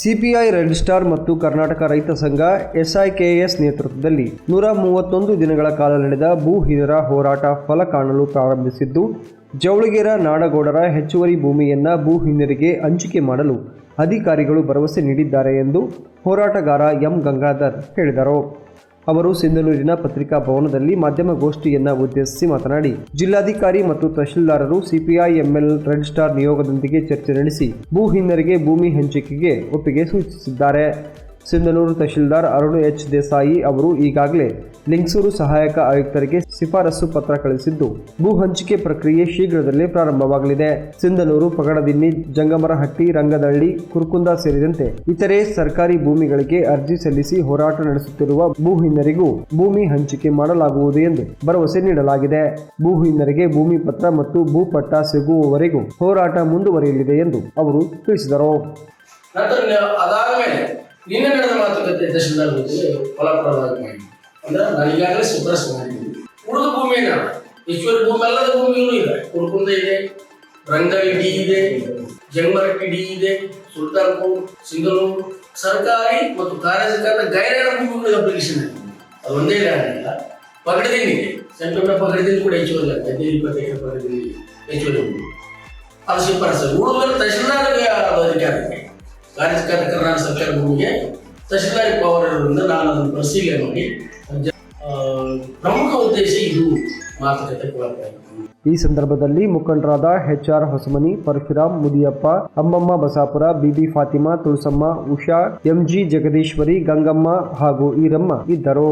CPI red star ಮತ್ತು ಕರ್ನಾಟಕ ರೈತ ಸಂಘ SIKS ನೇತೃತ್ವದಲ್ಲಿ 131 ದಿನಗಳ ಕಾಲ ನಡೆದ ಭೂಹೀನರ ಹೋರಾಟ ಫಲ ಕಾಣಲು ಪ್ರಾರಂಭಿಸಿದ್ದು, ಜವಳಗಿರ ನಾಡಗೌಡರ ಹೆಚ್ಚುವರಿ ಭೂಮಿಯನ್ನು ಭೂಹೀನರಿಗೆ ಹಂಚಿಕೆ ಮಾಡಲು ಅಧಿಕಾರಿಗಳು ಭರವಸೆ ನೀಡಿದ್ದಾರೆ ಎಂದು ಹೋರಾಟಗಾರ ಎಂ ಗಂಗಾಧರ್ ಹೇಳಿದರು. ಅವರು ಸಿಂಧನೂರಿನ ಪತ್ರಿಕಾ ಭವನದಲ್ಲಿ ಮಾಧ್ಯಮಗೋಷ್ಠಿಯನ್ನು ಉದ್ದೇಶಿಸಿ ಮಾತನಾಡಿ, ಜಿಲ್ಲಾಧಿಕಾರಿ ಮತ್ತು ತಹಶೀಲ್ದಾರರು CPI-ML ರೆಡ್ ಸ್ಟಾರ್ ನಿಯೋಗದೊಂದಿಗೆ ಚರ್ಚೆ ನಡೆಸಿ ಭೂಹೀನರಿಗೆ ಭೂಮಿ ಹಂಚಿಕೆಗೆ ಒಪ್ಪಿಗೆ ಸೂಚಿಸಿದ್ದಾರೆ. ಸಿಂಧನೂರು ತಹಶೀಲ್ದಾರ್ ಅರುಣ್ H. ದೇಸಾಯಿ ಅವರು ಈಗಾಗಲೇ ಲಿಂಗಸೂರು ಸಹಾಯಕ ಆಯುಕ್ತರಿಗೆ ಶಿಫಾರಸು ಪತ್ರ ಕಳಿಸಿದ್ದು, ಭೂ ಹಂಚಿಕೆ ಪ್ರಕ್ರಿಯೆ ಶೀಘ್ರದಲ್ಲೇ ಪ್ರಾರಂಭವಾಗಲಿದೆ. ಸಿಂಧನೂರು, ಪಗಡದಿನ್ನಿ, ಜಂಗಮರಹಟ್ಟಿ, ರಂಗದಹಳ್ಳಿ, ಕುರುಕುಂದ ಸೇರಿದಂತೆ ಇತರೆ ಸರ್ಕಾರಿ ಭೂಮಿಗಳಿಗೆ ಅರ್ಜಿ ಸಲ್ಲಿಸಿ ಹೋರಾಟ ನಡೆಸುತ್ತಿರುವ ಭೂಹೀನರಿಗೂ ಭೂಮಿ ಹಂಚಿಕೆ ಮಾಡಲಾಗುವುದು ಎಂದು ಭರವಸೆ ನೀಡಲಾಗಿದೆ. ಭೂಹೀನರಿಗೆ ಭೂಮಿ ಪತ್ರ ಮತ್ತು ಭೂಪಟ್ಟ ಸಿಗುವವರೆಗೂ ಹೋರಾಟ ಮುಂದುವರಿಯಲಿದೆ ಎಂದು ಅವರು ತಿಳಿಸಿದರು. ನಿನ್ನೆ ನಡೆದ ಮಾತುಕತೆ ತಹಶೀಲ್ದಾರ್ ಜೊತೆ ಫಲಪ್ರದವಾಗಿ ಮಾಡಿ ಅಂದ್ರೆ ನಾನು ಈಗಾಗಲೇ ಶಿಫಾರಸು ಮಾಡಿದ್ದೀನಿ. ಉಳಿದ ಭೂಮಿನ ಹೆಚ್ಚುವರಿ ಭೂಮಿ ಅಲ್ಲದ ಭೂಮಿಗಳು ಇದೆ. ಕುರುಕುಂದ ಇದೆ, ರಂಗಡಿ ಇದೆ, ಜಂಗಮರಟ್ಟಿ ಡಿ ಇದೆ, ಸುಲ್ತಾನ್ಪುರ್, ಸಿಂಧನೂರು ಸರ್ಕಾರಿ ಮತ್ತು ಕಾರ್ಯಸರ್ಕಾರದ ಗೈರಾಡ ಭೂಮಿಗಳು ಅಪ್ಲಿಕೇಶನ್ ಇದೆ. ಅದು ಒಂದೇ ಇಲ್ಲ. ಪಗಡದಿನ್ನಿ ಇದೆ, ಸೆಂಟ್ರಲ್ ಪಗಡದಿನ್ನಿ ಕೂಡ ಹೆಚ್ಚುವರಿ 15-20 ಎಕರೆ ಪಗಡದಿನ್ನಿ ಹೆಚ್ಚುವರಿ ಭೂಮಿ ಅದು ಶಿಫಾರಸು. ಉಳಿದ ತಹಶೀಲ್ದಾರ್ ಅಧಿಕಾರ ಇದೆ. ಕಾರ್ಯಸರ್ಕಾರ ಕರ್ನಾಟಕ ಸರ್ಕಾರ ಭೂಮಿಗೆ ತಹಶೀಲ್ದಾರಿ ಪವರ್ ಇರೋದ್ರಿಂದ ನಾನು ಅದನ್ನು ಪರಿಶೀಲನೆ ಮಾಡಿ ಪ್ರಮುಖ ಉದ್ದೇಶ ಇದು ಮಾತುಕತೆ. ಈ ಸಂದರ್ಭದಲ್ಲಿ ಮುಖಂಡರಾದ HR ಹೊಸಮನಿ, ಪರಶುರಾಮ್, ಮುದಿಯಪ್ಪ, ಅಮ್ಮಮ್ಮ ಬಸಾಪುರ, ಬಿಬಿ ಫಾತಿಮಾ, ತುಳಸಮ್ಮ, ಉಷಾ, MG ಜಗದೀಶ್ವರಿ, ಗಂಗಮ್ಮ ಹಾಗೂ ಈರಮ್ಮ ಇದ್ದರು.